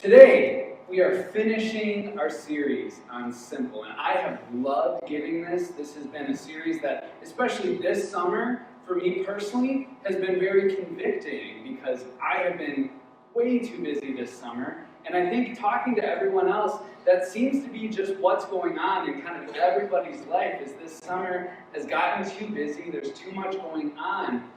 Today, we are finishing our series on Simple, and I have loved giving this. This has been a series that, especially this summer, for me personally, has been very convicting because I have been way too busy this summer, and I think talking to everyone else, that seems to be just what's going on in kind of everybody's life, is this summer has gotten too busy, there's too much going on.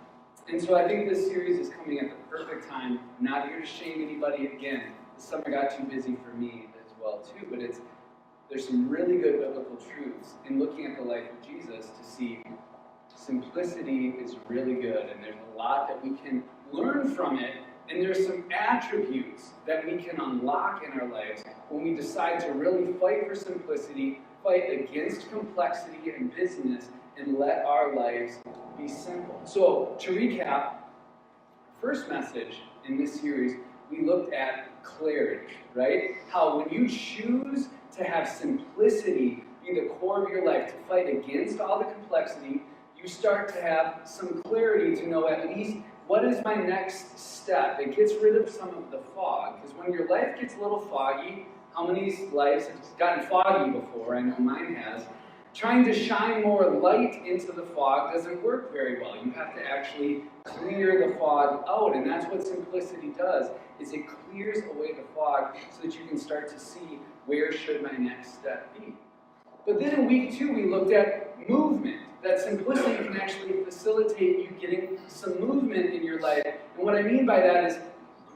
And so I think this series is coming at the perfect time. I'm not here to shame anybody again. The summer got too busy for me as well too, but there's some really good biblical truths in looking at the life of Jesus to see simplicity is really good, and there's a lot that we can learn from it, and there's some attributes that we can unlock in our lives when we decide to really fight for simplicity, fight against complexity and busyness, and let our lives be simple. So, to recap, first message in this series, we looked at clarity, right? How when you choose to have simplicity be the core of your life, to fight against all the complexity, you start to have some clarity to know at least what is my next step. It gets rid of some of the fog, because when your life gets a little foggy, how many lives have gotten foggy before? I know mine has. Trying to shine more light into the fog doesn't work very well. You have to actually clear the fog out, and that's what simplicity does, is it clears away the fog so that you can start to see where should my next step be. But then in week 2, we looked at movement, that simplicity can actually facilitate you getting some movement in your life. And what I mean by that is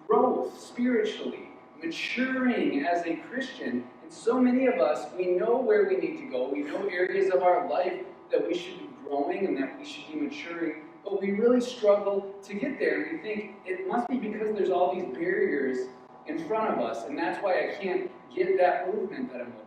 growth spiritually, maturing as a Christian. So many of us, we know where we need to go. We know areas of our life that we should be growing and that we should be maturing, but we really struggle to get there. And we think it must be because there's all these barriers in front of us, and that's why I can't get that movement that I'm looking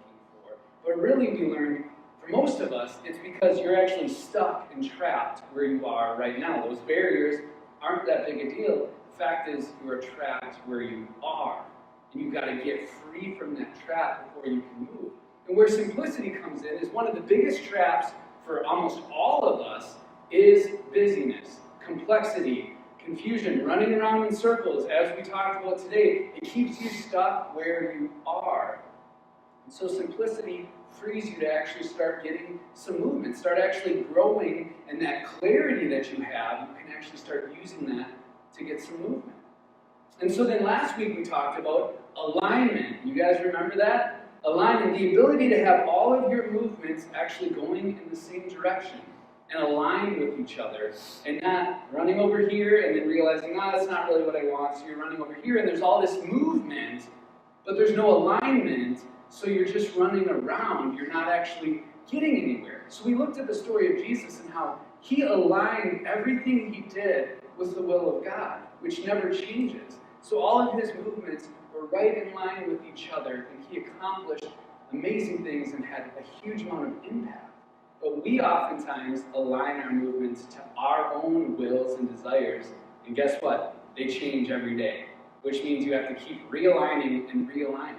for. But really, we learned, for most of us, it's because you're actually stuck and trapped where you are right now. Those barriers aren't that big a deal. The fact is, you are trapped where you are. And you've got to get free from that trap before you can move. And where simplicity comes in is one of the biggest traps for almost all of us is busyness, complexity, confusion, running around in circles, as we talked about today. It keeps you stuck where you are. And so simplicity frees you to actually start getting some movement, start actually growing, and that clarity that you have, you can actually start using that to get some movement. And so then last week we talked about alignment. You guys remember that? Alignment, the ability to have all of your movements actually going in the same direction and aligned with each other, and not running over here and then realizing, that's not really what I want, so you're running over here and there's all this movement, but there's no alignment, so you're just running around. You're not actually getting anywhere. So we looked at the story of Jesus and how he aligned everything he did with the will of God, which never changes. So all of his movements were right in line with each other, and he accomplished amazing things and had a huge amount of impact. But we oftentimes align our movements to our own wills and desires, and guess what? They change every day, which means you have to keep realigning and realigning.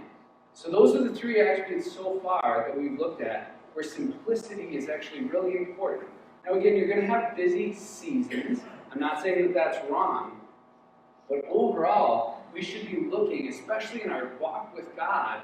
So those are the 3 attributes so far that we've looked at, where simplicity is actually really important. Now again, you're going to have busy seasons. I'm not saying that that's wrong. But overall, we should be looking, especially in our walk with God,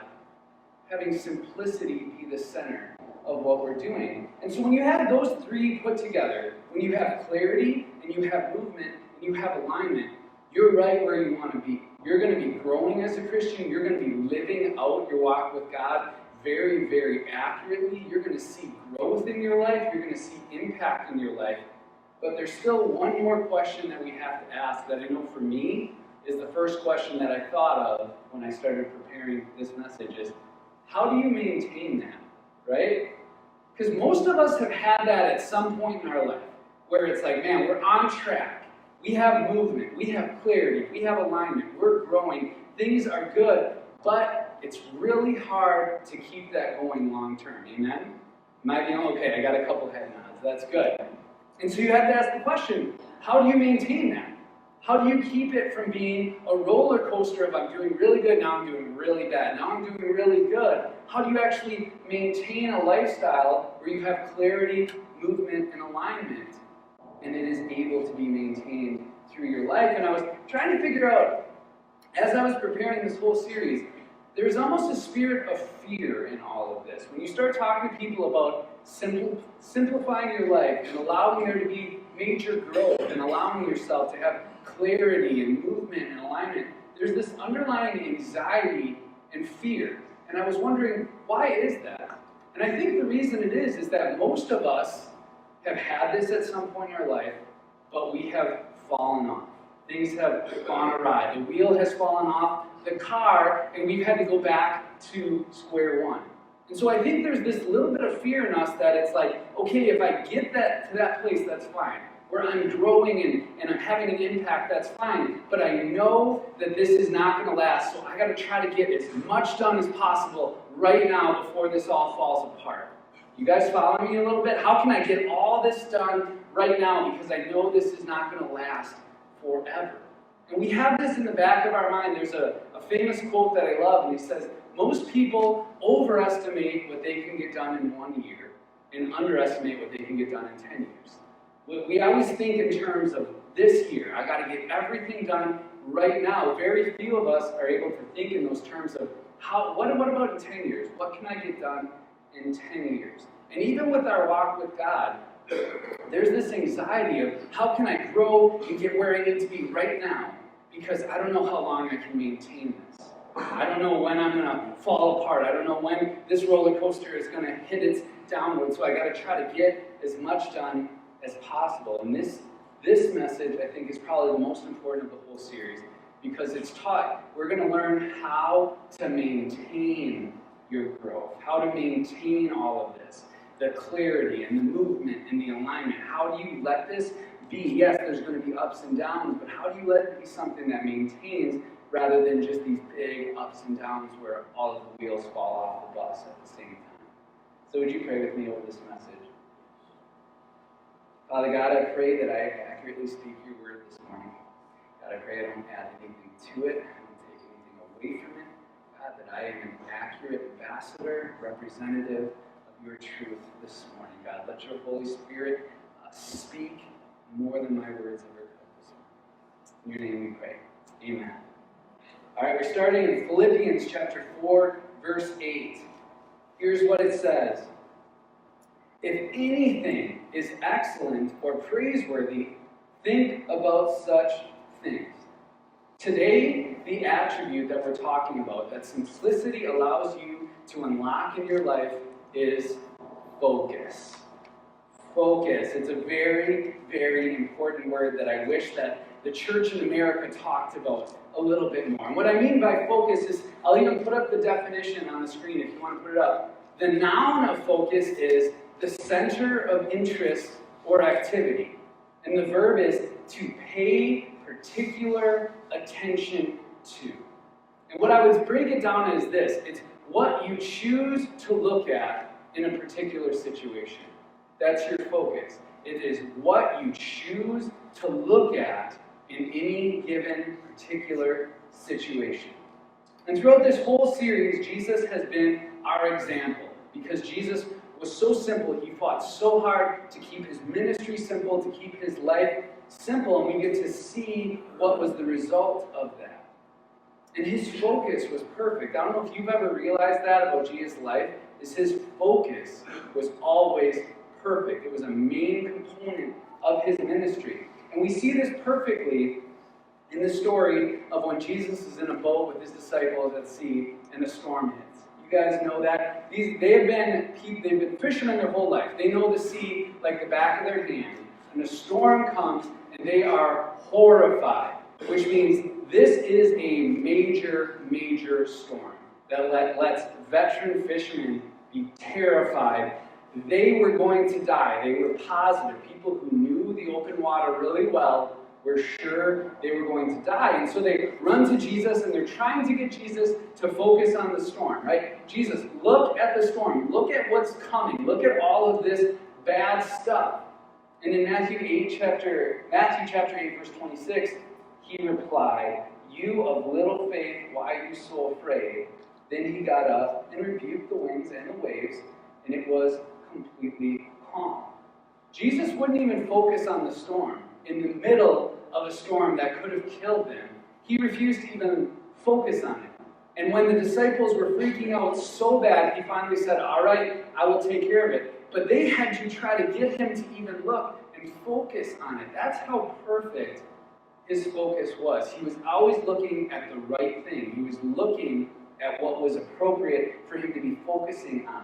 having simplicity be the center of what we're doing. And so when you have those 3 put together, when you have clarity, and you have movement, and you have alignment, you're right where you want to be. You're going to be growing as a Christian. You're going to be living out your walk with God very, very accurately. You're going to see growth in your life. You're going to see impact in your life. But there's still one more question that we have to ask that I know for me is the first question that I thought of when I started preparing this message is, how do you maintain that, right? Because most of us have had that at some point in our life where it's like, man, we're on track. We have movement. We have clarity. We have alignment. We're growing. Things are good. But it's really hard to keep that going long term. Amen? Am I being okay? I got a couple head nods. That's good. And so you have to ask the question, how do you maintain that? How do you keep it from being a roller coaster of I'm doing really good, now I'm doing really bad, now I'm doing really good? How do you actually maintain a lifestyle where you have clarity, movement, and alignment, and it is able to be maintained through your life? And I was trying to figure out as I was preparing this whole series, there's almost a spirit of fear in all of this. When you start talking to people about simplifying your life and allowing there to be major growth and allowing yourself to have clarity and movement and alignment, there's this underlying anxiety and fear. And I was wondering, why is that? And I think the reason it is that most of us have had this at some point in our life, but we have fallen off. Things have gone awry. The wheel has fallen off the car, and we've had to go back to square one. And so I think there's this little bit of fear in us that it's like, okay, if I get to that place, that's fine. Where I'm growing and I'm having an impact, that's fine. But I know that this is not going to last, so I got to try to get as much done as possible right now before this all falls apart. You guys follow me a little bit? How can I get all this done right now because I know this is not going to last forever? And we have this in the back of our mind. There's a famous quote that I love, and he says, most people overestimate what they can get done in 1 year and underestimate what they can get done in 10 years. We always think in terms of this year. I got to get everything done right now. Very few of us are able to think in those terms of what about in 10 years? What can I get done in 10 years? And even with our walk with God, there's this anxiety of how can I grow and get where I need to be right now, because I don't know how long I can maintain this. I don't know when I'm going to fall apart. I don't know when this roller coaster is going to hit its downward, so I got to try to get as much done as possible. And this message, I think, is probably the most important of the whole series, because it's taught, we're going to learn how to maintain your growth, how to maintain all of this, the clarity and the movement and the alignment. How do you let this be? Yes, there's going to be ups and downs, but how do you let it be something that maintains rather than just these big ups and downs where all of the wheels fall off the bus at the same time? So would you pray with me over this message? Father God, I pray that I accurately speak your word this morning. God, I pray I don't add anything to it, I don't take anything away from it. God, that I am an accurate ambassador, representative of your truth this morning. God, let your Holy Spirit speak more than my words ever could this morning. In your name we pray. Amen. All right, we're starting in Philippians chapter 4, verse 8. Here's what it says. If anything is excellent or praiseworthy, think about such things. Today, the attribute that we're talking about, that simplicity allows you to unlock in your life, is focus. Focus. It's a very, very important word that I wish that the church in America talked about a little bit more. And what I mean by focus is, I'll even put up the definition on the screen if you want to put it up. The noun of focus is the center of interest or activity. And the verb is to pay particular attention to. And what I would break it down is this. It's what you choose to look at in a particular situation. That's your focus. It is what you choose to look at in any given particular situation. And throughout this whole series, Jesus has been our example, because Jesus was so simple. He fought so hard to keep his ministry simple, to keep his life simple, and we get to see what was the result of that. And his focus was perfect. I don't know if you've ever realized that about Jesus' life, is his focus was always perfect. It was a main component of his ministry. And we see this perfectly in the story of when Jesus is in a boat with his disciples at sea and a storm hits. You guys know that. They've been fishermen their whole life. They know the sea like the back of their hand. And a storm comes and they are horrified, which means this is a major, major storm that lets veteran fishermen be terrified. They were going to die. They were positive. People who knew the open water really well were sure they were going to die. And so they run to Jesus, and they're trying to get Jesus to focus on the storm, right? Jesus, look at the storm. Look at what's coming. Look at all of this bad stuff. And in Matthew chapter 8, verse 26, he replied, "You of little faith, why are you so afraid?" Then he got up and rebuked the winds and the waves, and it was completely calm. Jesus wouldn't even focus on the storm. In the middle of a storm that could have killed them, he refused to even Focus on it. And when the disciples were freaking out so bad, he finally said, all right, I will take care of it. But they had to try to get him to even look and focus on it. That's how perfect his focus was. He was always looking at the right thing. He was looking at what was appropriate for him to be focusing on.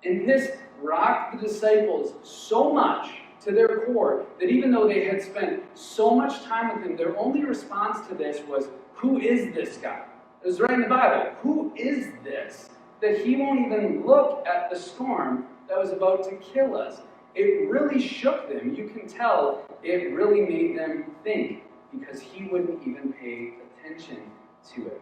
And this rocked the disciples so much to their core that even though they had spent so much time with him, their only response to this was, who is this guy? It was right in the Bible. Who is this? That he won't even look at the storm that was about to kill us. It really shook them. You can tell it really made them think because he wouldn't even pay attention to it.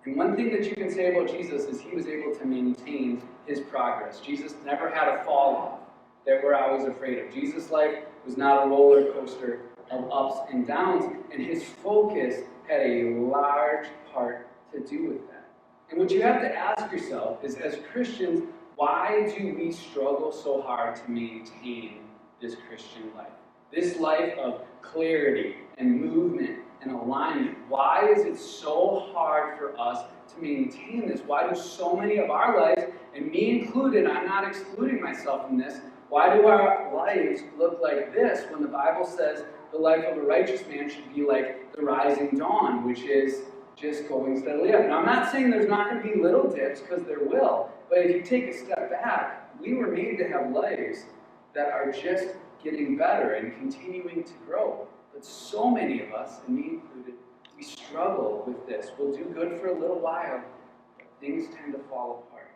And one thing that you can say about Jesus is he was able to maintain his progress. Jesus never had a fall off that we're always afraid of. Jesus' life was not a roller coaster of ups and downs, and his focus had a large part to do with that. And what you have to ask yourself is, as Christians, why do we struggle so hard to maintain this Christian life? This life of clarity and movement and alignment. Why is it so hard for us to maintain this? Why do so many of our lives, and me included, I'm not excluding myself from this, why do our lives look like this when the Bible says the life of a righteous man should be like the rising dawn, which is just going steadily up? Now, I'm not saying there's not going to be little dips, because there will, but if you take a step back, we were made to have lives that are just getting better and continuing to grow. But so many of us, and me included, we struggle with this. We'll do good for a little while, but things tend to fall apart.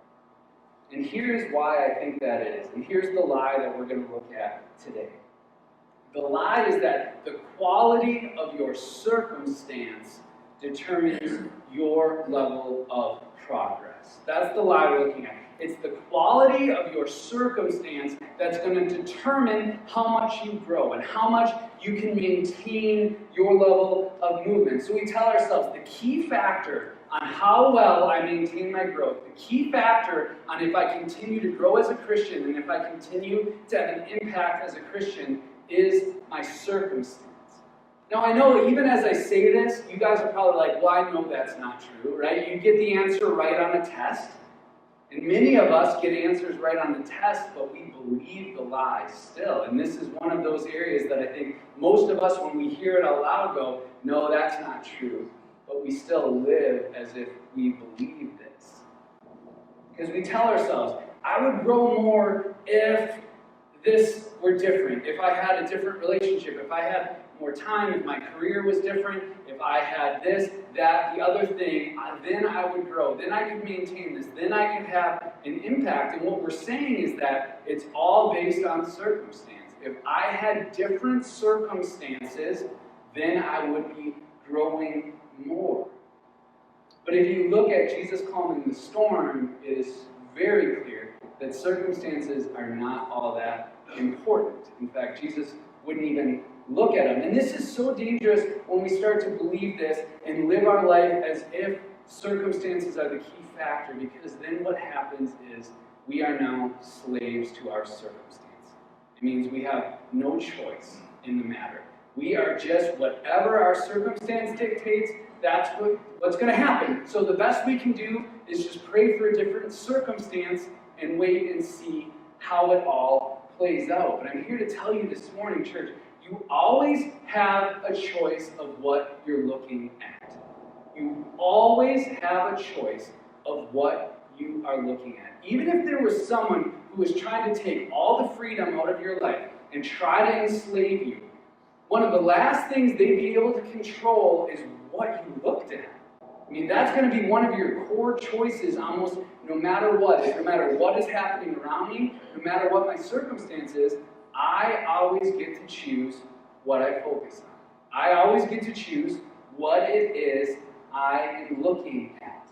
And here's why I think that is. And here's the lie that we're going to look at today. The lie is that the quality of your circumstance determines your level of progress. That's the lie we're looking at. It's the quality of your circumstance that's going to determine how much you grow and how much you can maintain your level of movement. So we tell ourselves the key factor on how well I maintain my growth, the key factor on if I continue to grow as a Christian and if I continue to have an impact as a Christian is my circumstance. Now, I know even as I say this, you guys are probably like, well, I know that's not true, right? You get the answer right on a test. And many of us get answers right on the test, but we believe the lie still. And this is one of those areas that I think most of us, when we hear it out loud, go, no, that's not true. But we still live as if we believe this. Because we tell ourselves, I would grow more if this were different, if I had a different relationship, if I had more time, if my career was different, if I had this, that, the other thing, then I would grow, then I could maintain this, then I could have an impact. And what we're saying is that it's all based on circumstance. If I had different circumstances, then I would be growing more. But if you look at Jesus calming the storm, it is very clear that circumstances are not all that important. In fact, Jesus wouldn't even look at them. And this is so dangerous when we start to believe this and live our life as if circumstances are the key factor, because then what happens is we are now slaves to our circumstance. It means we have no choice in the matter. We are just whatever our circumstance dictates, that's what's going to happen. So the best we can do is just pray for a different circumstance and wait and see how it all plays out. But I'm here to tell you this morning, church, you always have a choice of what you're looking at. You always have a choice of what you are looking at. Even if there was someone who was trying to take all the freedom out of your life and try to enslave you, one of the last things they'd be able to control is what you looked at. I mean, that's going to be one of your core choices almost no matter what. No matter what is happening around me, no matter what my circumstance is, I always get to choose what I focus on. I always get to choose what it is I am looking at.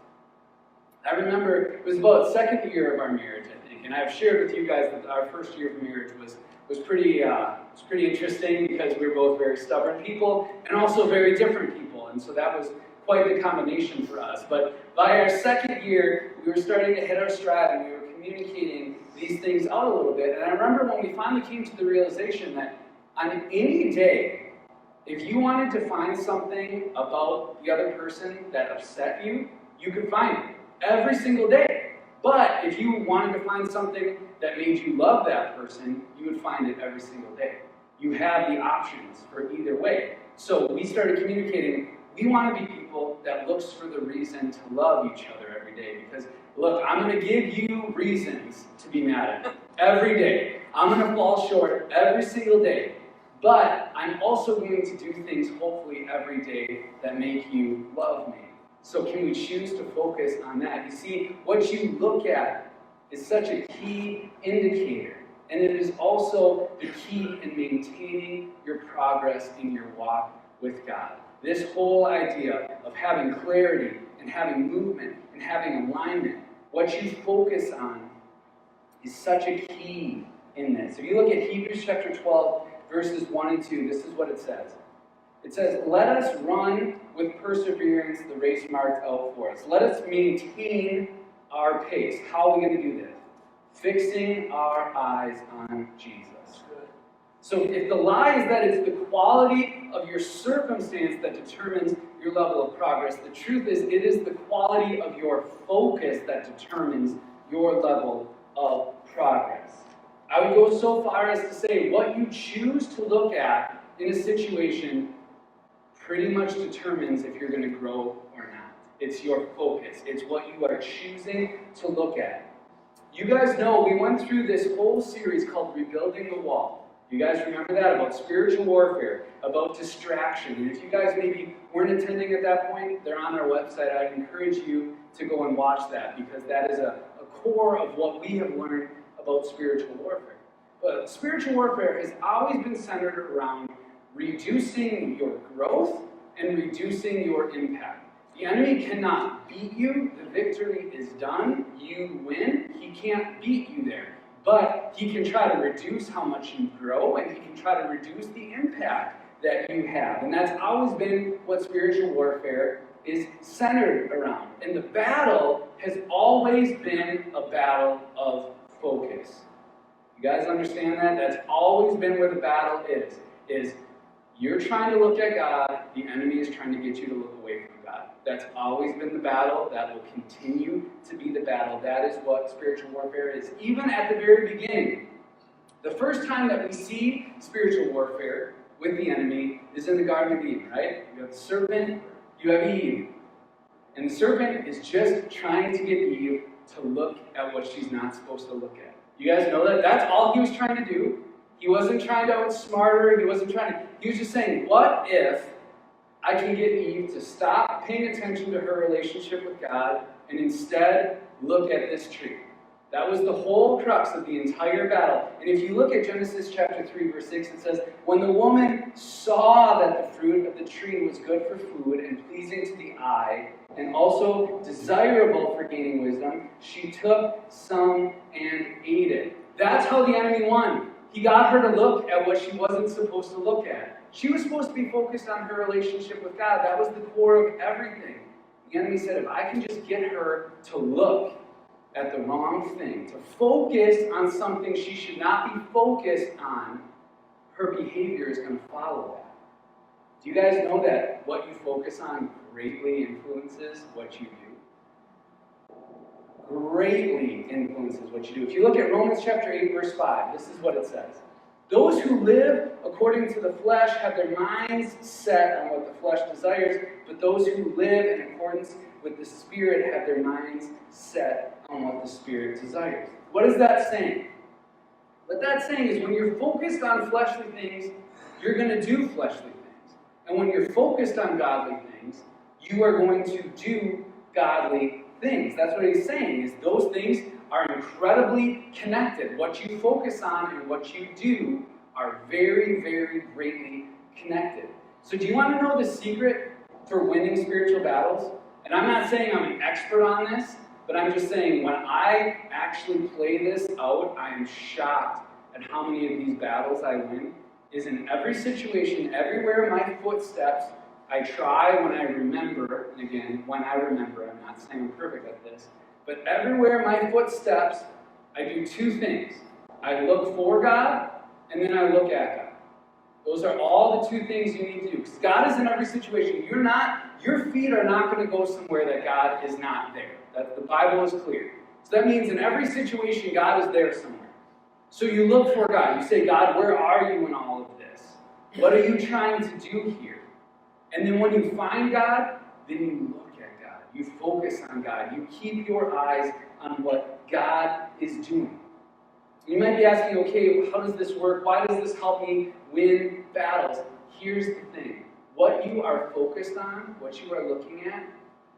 I remember it was about the second year of our marriage, I think, and I've shared with you guys that our first year of marriage was pretty interesting because we were both very stubborn people and also very different people, and so that was quite the combination for us. But by our second year, we were starting to hit our stride and we were communicating these things out a little bit. And I remember when we finally came to the realization that on any day If you wanted to find something about the other person that upset you, you could find it every single day. But if you wanted to find something that made you love that person, you would find it every single day. You have the options for either way. So we started communicating. We want to be people that looks for the reason to love each other every day. Because, look, I'm going to give you reasons to be mad at me every day. I'm going to fall short every single day. But I'm also going to do things, hopefully, every day that make you love me. So can we choose to focus on that? You see, what you look at is such a key indicator. And it is also the key in maintaining your progress in your walk with God. This whole idea of having clarity and having movement and having alignment, what you focus on is such a key in this. If you look at Hebrews chapter 12, verses 1 and 2, this is what it says. It says, let us run with perseverance the race marked out for us. Let us maintain our pace. How are we going to do this? Fixing our eyes on Jesus. So if the lie is that it's the quality of your circumstance that determines your level of progress, the truth is it is the quality of your focus that determines your level of progress. I would go so far as to say what you choose to look at in a situation pretty much determines if you're going to grow or not. It's your focus. It's what you are choosing to look at. You guys know we went through this whole series called Rebuilding the Wall. You guys remember that? About spiritual warfare, about distraction. And if you guys maybe weren't attending at that point, they're on our website. I'd encourage you to go and watch that because that is a core of what we have learned about spiritual warfare. But spiritual warfare has always been centered around reducing your growth and reducing your impact. The enemy cannot beat you. The victory is done. You win. He can't beat you there. But he can try to reduce how much you grow, and he can try to reduce the impact that you have. And that's always been what spiritual warfare is centered around. And the battle has always been a battle of focus. You guys understand that? That's always been where the battle is you're trying to look at God, the enemy is trying to get you to look away from God. That's always been the battle. That will continue to be the battle. That is what spiritual warfare is. Even at the very beginning, the first time that we see spiritual warfare with the enemy is in the Garden of Eden, right? You have the serpent, you have Eve. And the serpent is just trying to get Eve to look at what she's not supposed to look at. You guys know that? That's all he was trying to do. He wasn't trying to outsmart her. He was just saying, what if I can get Eve to stop paying attention to her relationship with God and instead look at this tree? That was the whole crux of the entire battle. And if you look at Genesis chapter 3, verse 6, it says, when the woman saw that the fruit of the tree was good for food and pleasing to the eye, and also desirable for gaining wisdom, she took some and ate it. That's how the enemy won. He got her to look at what she wasn't supposed to look at. She was supposed to be focused on her relationship with God. That was the core of everything. The enemy said, if I can just get her to look at the wrong thing, to focus on something she should not be focused on, her behavior is going to follow that. Do you guys know that what you focus on greatly influences what you do? Greatly influences what you do. If you look at Romans chapter 8, verse 5, this is what it says. Those who live according to the flesh have their minds set on what the flesh desires, but those who live in accordance with the Spirit have their minds set on what the Spirit desires. What is that saying? What that's saying is when you're focused on fleshly things, you're going to do fleshly things. And when you're focused on godly things, you are going to do godly things. That's what he's saying, is those things are incredibly connected. What you focus on and what you do are very, very greatly connected. So do you want to know the secret for winning spiritual battles? And I'm not saying I'm an expert on this, but I'm just saying when I actually play this out, I am shocked at how many of these battles I win. Is in every situation, everywhere my footsteps, I try when I remember, and again, when I remember, I'm not saying I'm perfect at this, but everywhere my footsteps, I do two things. I look for God, and then I look at God. Those are all the two things you need to do. Because God is in every situation. Your feet are not going to go somewhere that God is not there. The Bible is clear. So that means in every situation, God is there somewhere. So you look for God. You say, God, where are you in all of this? What are you trying to do here? And then when you find God, then you look at God. You focus on God. You keep your eyes on what God is doing. You might be asking, okay, how does this work? Why does this help me win battles? Here's the thing. What you are focused on, what you are looking at,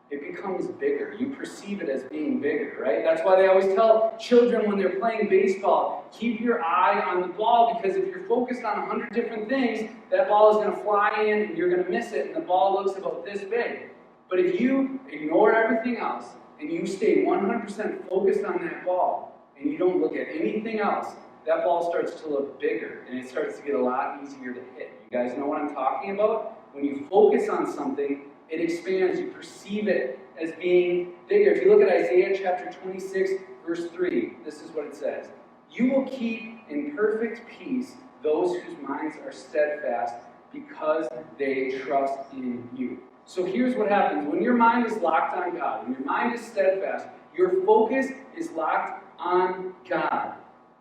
it becomes bigger. You perceive it as being bigger, right? That's why they always tell children when they're playing baseball, keep your eye on the ball, because if you're focused on 100 different things, that ball is going to fly in and you're going to miss it, and the ball looks about this big. But if you ignore everything else and you stay 100% focused on that ball, and you don't look at anything else, that ball starts to look bigger, and it starts to get a lot easier to hit. You guys know what I'm talking about? When you focus on something, it expands. You perceive it as being bigger. If you look at Isaiah chapter 26, verse 3, this is what it says. You will keep in perfect peace those whose minds are steadfast because they trust in you. So here's what happens. When your mind is locked on God, when your mind is steadfast, your focus is locked on God.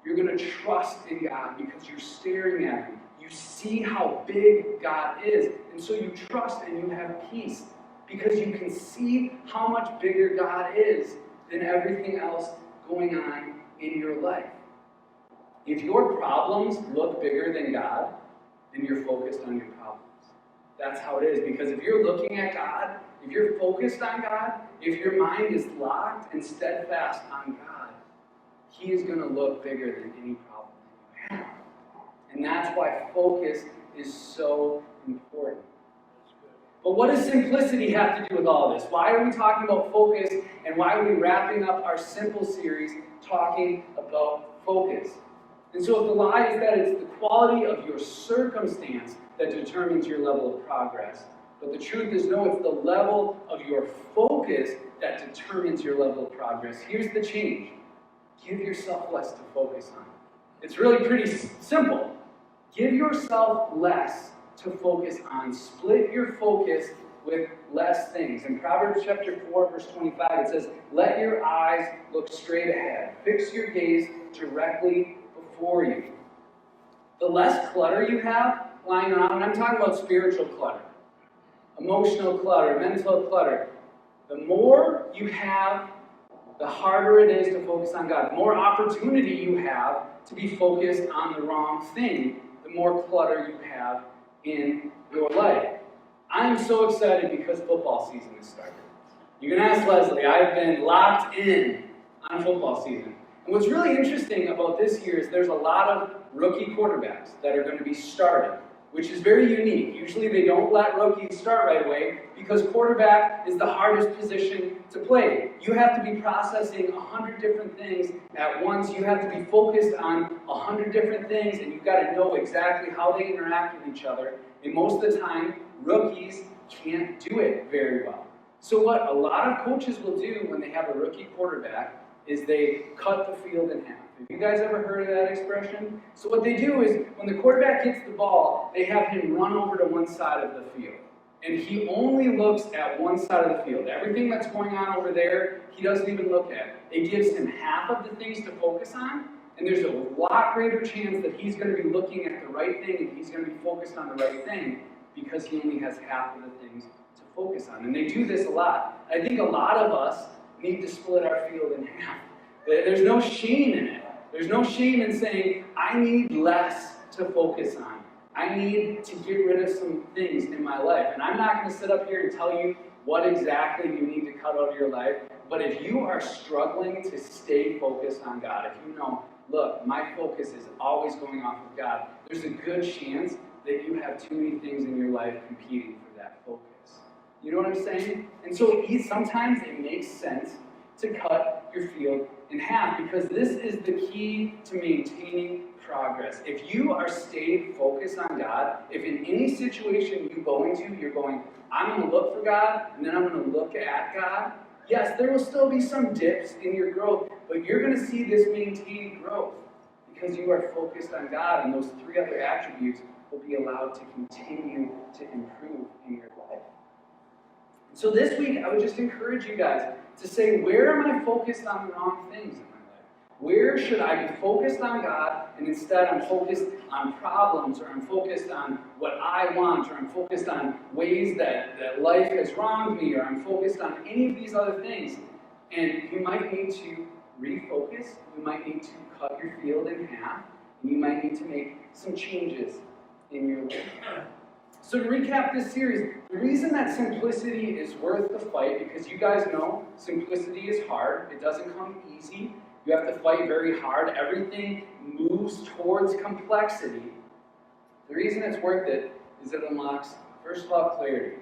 You're going to trust in God because you're staring at Him. You see how big God is. And so you trust and you have peace because you can see how much bigger God is than everything else going on in your life. If your problems look bigger than God, then you're focused on your problems. That's how it is. Because if you're looking at God, if you're focused on God, if your mind is locked and steadfast on God, He is going to look bigger than any problem that you have. And that's why focus is so important. But what does simplicity have to do with all this? Why are we talking about focus, and why are we wrapping up our simple series talking about focus? And so if the lie is that it's the quality of your circumstance that determines your level of progress, but the truth is no, it's the level of your focus that determines your level of progress. Here's the change. Give yourself less to focus on. It's really pretty simple. Give yourself less to focus on. Split your focus with less things. In Proverbs chapter 4, verse 25, it says, let your eyes look straight ahead. Fix your gaze directly before you. The less clutter you have lying around, and I'm talking about spiritual clutter, emotional clutter, mental clutter, the more you have, the harder it is to focus on God. The more opportunity you have to be focused on the wrong thing, the more clutter you have in your life. I'm so excited because football season is starting. You can ask Leslie, I've been locked in on football season. And what's really interesting about this year is there's a lot of rookie quarterbacks that are going to be starting, which is very unique. Usually they don't let rookies start right away because quarterback is the hardest position to play. You have to be processing 100 different things at once. You have to be focused on 100 different things, and you've got to know exactly how they interact with each other. And most of the time, rookies can't do it very well. So what a lot of coaches will do when they have a rookie quarterback is they cut the field in half. Have you guys ever heard of that expression? So what they do is, when the quarterback gets the ball, they have him run over to one side of the field. And he only looks at one side of the field. Everything that's going on over there, he doesn't even look at. It gives him half of the things to focus on, and there's a lot greater chance that he's going to be looking at the right thing and he's going to be focused on the right thing because he only has half of the things to focus on. And they do this a lot. I think a lot of us need to split our field in half. There's no shame in it. There's no shame in saying, I need less to focus on. I need to get rid of some things in my life. And I'm not going to sit up here and tell you what exactly you need to cut out of your life. But if you are struggling to stay focused on God, if you know, look, my focus is always going off of God, there's a good chance that you have too many things in your life competing for that focus. You know what I'm saying? And so sometimes it makes sense to cut your field in half because this is the key to maintaining progress. If you are stayed focused on God, if in any situation you go into, you're going, I'm going to look for God, and then I'm going to look at God, yes, there will still be some dips in your growth, but you're going to see this maintained growth because you are focused on God, and those three other attributes will be allowed to continue to improve in your life. So this week, I would just encourage you guys to say, where am I focused on the wrong things in my life? Where should I be focused on God, and instead I'm focused on problems, or I'm focused on what I want, or I'm focused on ways that life has wronged me, or I'm focused on any of these other things. And you might need to refocus, you might need to cut your field in half, and you might need to make some changes in your life. So to recap this series, the reason that simplicity is worth the fight, because you guys know simplicity is hard. It doesn't come easy. You have to fight very hard. Everything moves towards complexity. The reason it's worth it is it unlocks, first of all, clarity.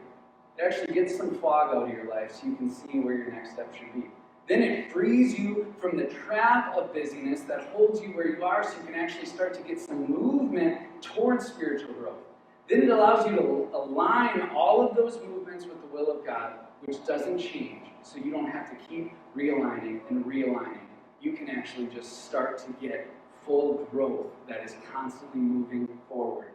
It actually gets some fog out of your life so you can see where your next step should be. Then it frees you from the trap of busyness that holds you where you are so you can actually start to get some movement towards spiritual growth. Then it allows you to align all of those movements with the will of God, which doesn't change, so you don't have to keep realigning and realigning. You can actually just start to get full growth that is constantly moving forward.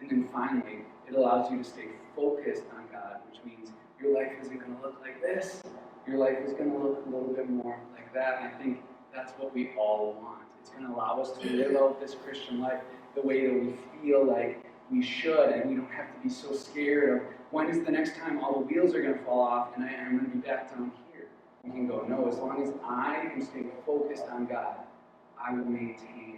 And then finally, it allows you to stay focused on God, which means your life isn't going to look like this. Your life is going to look a little bit more like that. And I think that's what we all want. It's going to allow us to live out this Christian life the way that we feel like we should, and we don't have to be so scared of when is the next time all the wheels are going to fall off and I'm going to be back down here. We can go, no, as long as I am staying focused on God, I will maintain